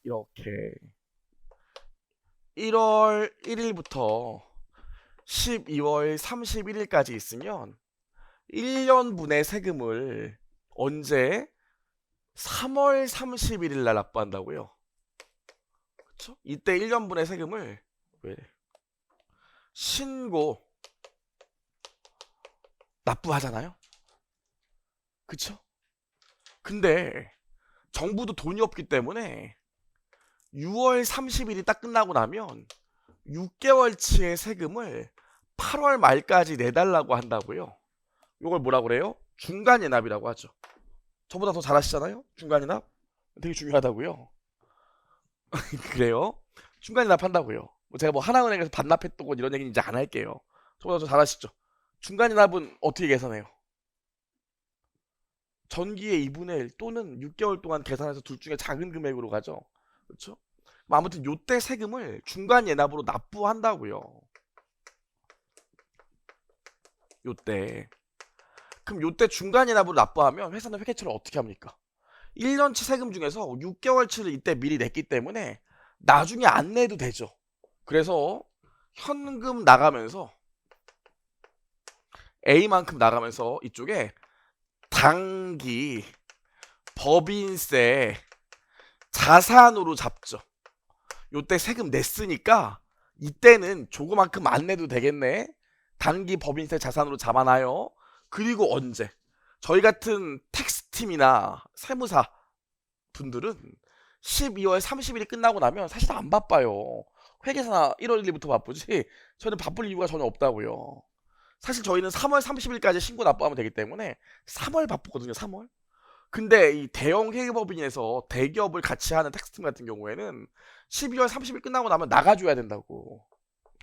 이렇게 1월 1일부터 12월 31일까지 있으면 1년분의 세금을 언제 3월 31일 날 납부한다고요. 그쵸? 이때 1년분의 세금을 왜 신고 납부하잖아요. 그쵸? 근데 정부도 돈이 없기 때문에 6월 30일이 딱 끝나고 나면 6개월치의 세금을 8월 말까지 내달라고 한다고요. 이걸 뭐라 그래요? 중간예납이라고 하죠. 저보다 더 잘하시잖아요? 중간예납? 되게 중요하다고요. 그래요? 중간예납 한다고요. 뭐 제가 뭐 하나은행에서 반납했던 건 이런 얘기는 이제 안 할게요. 저보다 더 잘하시죠? 중간예납은 어떻게 계산해요? 전기의 2분의 1 또는 6개월 동안 계산해서 둘 중에 작은 금액으로 가죠. 그렇죠? 아무튼 요때 세금을 중간예납으로 납부한다고요. 요때. 그럼 요때 중간예납으로 납부하면 회사는 회계처를 어떻게 합니까? 1년치 세금 중에서 6개월치를 이때 미리 냈기 때문에 나중에 안 내도 되죠. 그래서 현금 나가면서 A만큼 나가면서 이쪽에 당기 법인세 자산으로 잡죠. 요때 세금 냈으니까 이때는 조그만큼 안 내도 되겠네. 단기 법인세 자산으로 잡아놔요. 그리고 언제? 저희 같은 텍스팀이나 세무사 분들은 12월 30일이 끝나고 나면 사실 안 바빠요. 회계사나 1월 1일부터 바쁘지 저는 바쁠 이유가 전혀 없다고요. 사실 저희는 3월 30일까지 신고 납부하면 되기 때문에 3월 바쁘거든요. 3월. 근데 이 대형 회계법인에서 대기업을 같이 하는 텍스팀 같은 경우에는 12월 30일 끝나고 나면 나가줘야 된다고.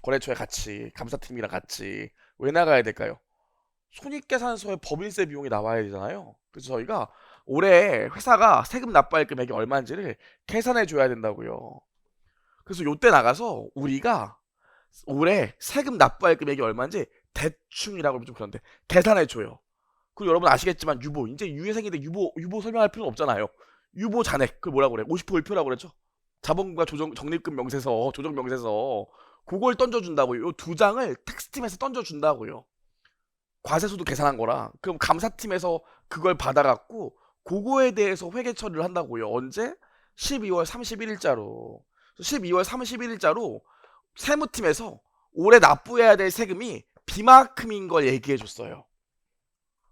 거래처에 같이 감사팀이랑 같이. 왜 나가야 될까요? 손익계산서에 법인세 비용이 나와야 되잖아요. 그래서 저희가 올해 회사가 세금 납부할 금액이 얼마인지를 계산해 줘야 된다고요. 그래서 요때 나가서 우리가 올해 세금 납부할 금액이 얼마인지 대충이라고 하면 좀 그런데 계산해 줘요. 그리고 여러분 아시겠지만 유보 이제 유예생인데 유보 설명할 필요는 없잖아요. 유보 잔액 그 뭐라고 그래? 50% 일표라고 그랬죠. 자본금과 조정 적립금 명세서 조정 명세서 그걸 던져준다고요. 요 두 장을 텍스팀에서 던져준다고요. 과세소도 계산한 거라. 그럼 감사팀에서 그걸 받아갖고 그거에 대해서 회계 처리를 한다고요. 언제? 12월 31일자로. 12월 31일자로 세무팀에서 올해 납부해야 될 세금이 비만큼인 걸 얘기해 줬어요.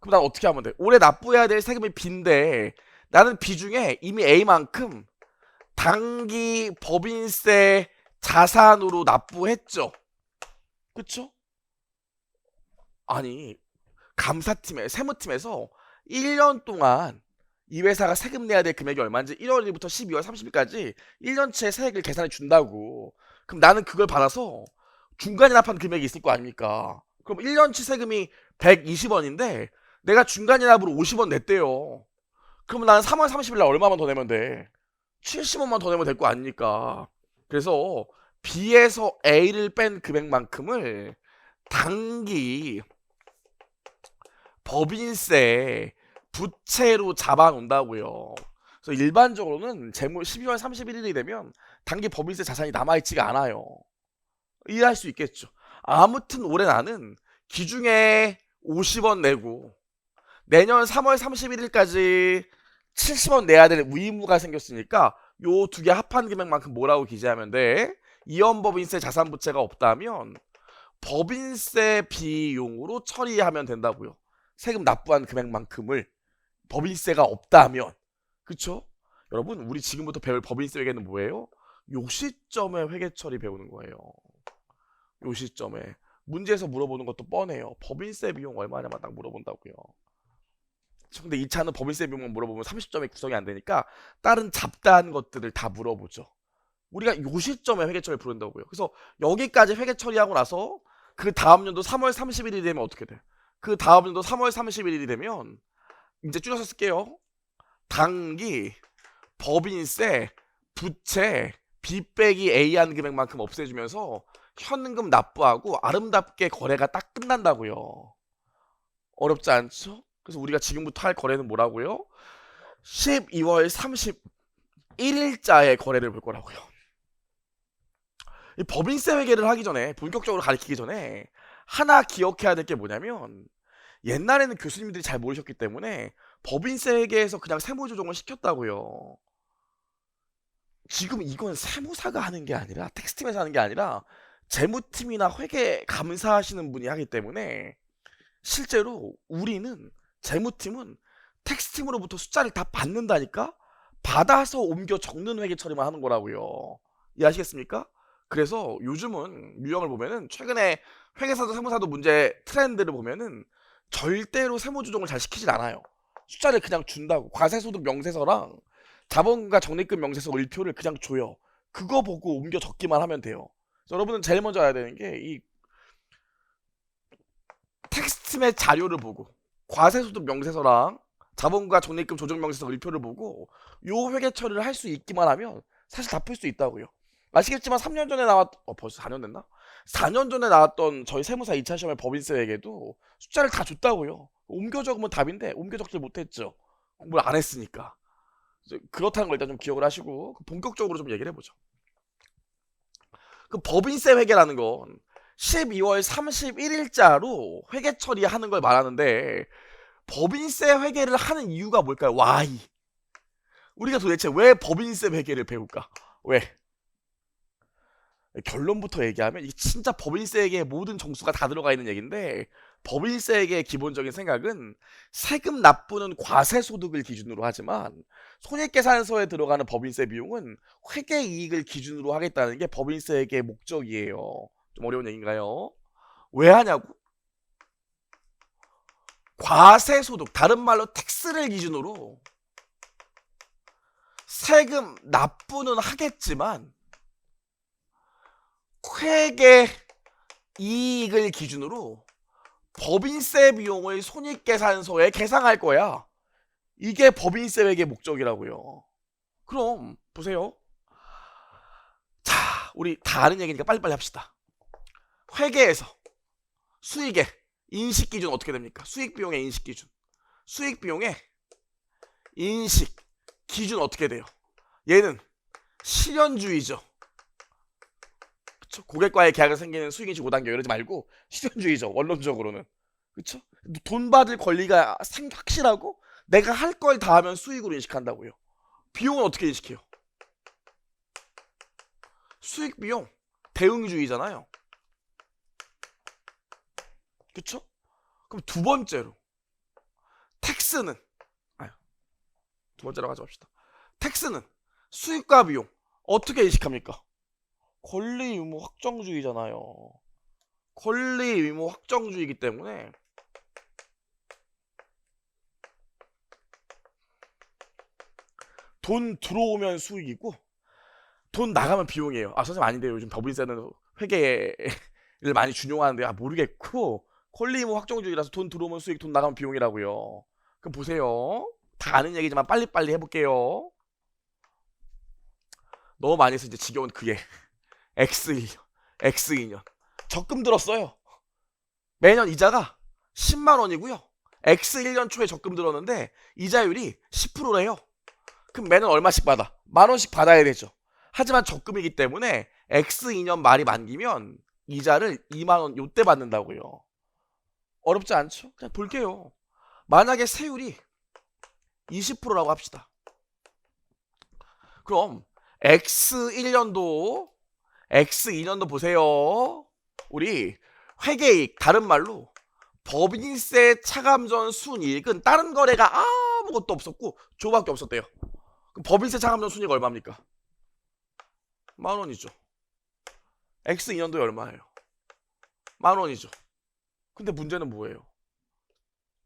그럼 난 어떻게 하면 돼? 올해 납부해야 될 세금이 B인데 나는 B 중에 이미 A만큼 당기 법인세 자산으로 납부했죠. 그쵸? 아니 감사팀에 세무팀에서 1년 동안 이 회사가 세금 내야 될 금액이 얼마인지 1월 1일부터 12월 30일까지 1년치의 세액을 계산해 준다고. 그럼 나는 그걸 받아서 중간에 납한 금액이 있을 거 아닙니까? 그럼 1년치 세금이 120원인데 내가 중간에 납으로 50원 냈대요. 그러면 나는 3월 30일 날 얼마만 더 내면 돼? 70원만 더 내면 될 거 아닙니까? 그래서 B에서 A를 뺀 금액만큼을 당기 법인세 부채로 잡아놓는다고요. 그래서 일반적으로는 재무 12월 31일이 되면 단기 법인세 자산이 남아있지가 않아요. 이해할 수 있겠죠. 아무튼 올해 나는 기중에 50원 내고 내년 3월 31일까지 70원 내야 될 의무가 생겼으니까 요 두 개 합한 금액만큼 뭐라고 기재하면 돼? 이연법인세 자산부채가 없다면 법인세 비용으로 처리하면 된다고요. 세금 납부한 금액만큼을 법인세가 없다면. 그쵸? 여러분 우리 지금부터 배울 법인세 회계는 뭐예요? 요 시점에 회계 처리 배우는 거예요. 요 시점에 문제에서 물어보는 것도 뻔해요. 법인세 비용 얼마냐만 딱 물어본다고요. 근데 이 차는 법인세 비용만 물어보면 30점이 구성이 안 되니까 다른 잡다한 것들을 다 물어보죠. 우리가 요 시점에 회계 처리 부른다고요. 그래서 여기까지 회계 처리하고 나서 그 다음 년도 3월 31일이 되면 어떻게 돼? 그 다음 년도 3월 31일이 되면 이제 줄여서 쓸게요. 당기 법인세 부채 B 빼기 A 한 금액만큼 없애주면서 현금 납부하고 아름답게 거래가 딱 끝난다고요. 어렵지 않죠? 그래서 우리가 지금부터 할 거래는 뭐라고요? 12월 1일자의 거래를 볼 거라고요. 이 법인세 회계를 하기 전에, 본격적으로 가르치기 전에 하나 기억해야 될 게 뭐냐면, 옛날에는 교수님들이 잘 모르셨기 때문에 법인세 회계에서 그냥 세무조정을 시켰다고요. 지금 이건 세무사가 하는 게 아니라, 텍스팀에서 하는 게 아니라 재무팀이나 회계 감사하시는 분이 하기 때문에, 실제로 우리는, 재무팀은 텍스팀으로부터 숫자를 다 받는다니까 받아서 옮겨 적는 회계 처리만 하는 거라고요. 이해하시겠습니까? 그래서 요즘은 유형을 보면은, 최근에 회계사도 세무사도 문제 트렌드를 보면은 절대로 세무조정을 잘 시키질 않아요. 숫자를 그냥 준다고. 과세소득 명세서랑 자본가 적립금 명세서 일표를 그냥 줘요. 그거 보고 옮겨 적기만 하면 돼요. 여러분은 제일 먼저 알아야 되는 게, 이 텍스트의 자료를 보고 과세소득 명세서랑 자본가 적립금 조정 명세서 일표를 보고 요 회계 처리를 할 수 있기만 하면 사실 다 풀 수 있다고요. 아시겠지만 3년 전에 벌써 4년 됐나? 4년 전에 나왔던 저희 세무사 2차 시험의 법인세 회계도 숫자를 다 줬다고요. 옮겨 적으면 답인데 옮겨 적질 못했죠. 공부를 안 했으니까. 그렇다는 걸 일단 좀 기억을 하시고 본격적으로 좀 얘기를 해보죠. 그 법인세 회계라는 건 12월 31일자로 회계 처리하는 걸 말하는데, 법인세 회계를 하는 이유가 뭘까요? Why? 우리가 도대체 왜 법인세 회계를 배울까? 왜? 결론부터 얘기하면 이게 진짜 법인세 회계의 모든 정수가 다 들어가 있는 얘기인데, 법인세 회계의 기본적인 생각은 세금 납부는 과세소득을 기준으로 하지만 손익계산서에 들어가는 법인세 비용은 회계이익을 기준으로 하겠다는 게 법인세 회계의 목적이에요. 좀 어려운 얘기인가요? 왜 하냐고? 과세소득, 다른 말로 텍스를 기준으로 세금 납부는 하겠지만 회계 이익을 기준으로 법인세 비용을 손익계산서에 계상할 거야. 이게 법인세 회계 목적이라고요. 그럼 보세요. 자, 우리 다 아는 얘기니까 빨리빨리 합시다. 회계에서 수익의 인식기준 어떻게 됩니까? 수익비용의 인식기준. 수익비용의 인식기준 어떻게 돼요? 얘는 실현주의죠. 그쵸? 고객과의 계약을 생기는 수익인식 5단계 이러지 말고 실현주의죠. 원론적으로는. 그쵸? 돈 받을 권리가 확실하고 내가 할 걸 다 하면 수익으로 인식한다고요. 비용은 어떻게 인식해요? 수익비용 대응주의잖아요. 그쵸? 그럼 두 번째로 텍스는, 두 번째로 가져갑시다. 텍스는 수익과 비용 어떻게 인식합니까? 권리 의무 확정주의잖아요. 권리 의무 확정주의이기 때문에 돈 들어오면 수익이고 돈 나가면 비용이에요. 선생님 아닌데요. 요즘 법인세는 회계를 많이 준용하는데 모르겠고, 권리 의무 확정주의라서 돈 들어오면 수익, 돈 나가면 비용이라고요. 그럼 보세요. 다 아는 얘기지만 빨리빨리 해볼게요. 너무 많이 해서 이제 지겨운 그게 X2년 적금 들었어요. 매년 이자가 10만원이고요 X1년 초에 적금 들었는데 이자율이 10%래요 그럼 매년 얼마씩 받아? 만원씩 받아야 되죠. 하지만 적금이기 때문에 X2년 말이 만기면 이자를 2만원 요때 받는다고요. 어렵지 않죠? 그냥 볼게요. 만약에 세율이 20%라고 합시다. 그럼 X1년도 X2년도 보세요. 우리 회계이익, 다른 말로 법인세 차감 전 순이익은 다른 거래가 아무것도 없었고 저거밖에 없었대요. 그럼 법인세 차감 전 순이익 얼마입니까? 만원이죠. X2년도에 얼마예요? 만원이죠. 근데 문제는 뭐예요?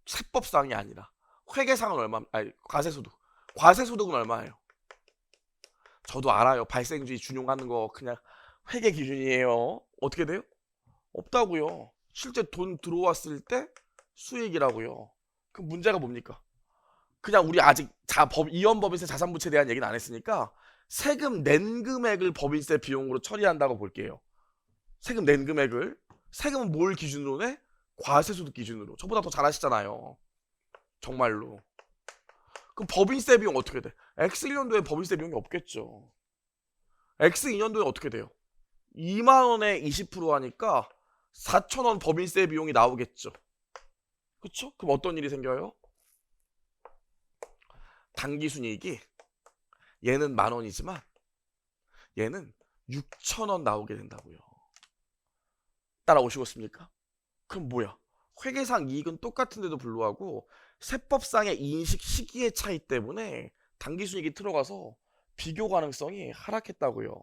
세법상이 아니라 회계상은 얼마? 과세소득. 과세소득은 얼마예요? 저도 알아요. 발생주의 준용하는 거 그냥 회계 기준이에요. 어떻게 돼요? 없다고요. 실제 돈 들어왔을 때 수익이라고요. 그 문제가 뭡니까? 그냥 우리 아직 이연법인세 자산부채에 대한 얘기는 안 했으니까 세금 낸 금액을 법인세 비용으로 처리한다고 볼게요. 세금 낸 금액을. 세금은 뭘 기준으로 내? 과세소득 기준으로. 저보다 더 잘하시잖아요. 정말로. 그럼 법인세 비용 어떻게 돼? X1년도에 법인세 비용이 없겠죠. X2년도에 어떻게 돼요? 2만원에 20% 하니까 4천원 법인세 비용이 나오겠죠. 그쵸? 그럼 어떤 일이 생겨요? 당기순이익이 얘는 만원이지만 얘는 6천원 나오게 된다고요. 따라오시겠습니까? 그럼 뭐야? 회계상 이익은 똑같은데도 불구하고 세법상의 인식 시기의 차이 때문에 당기순이익이 들어가서 비교 가능성이 하락했다고요.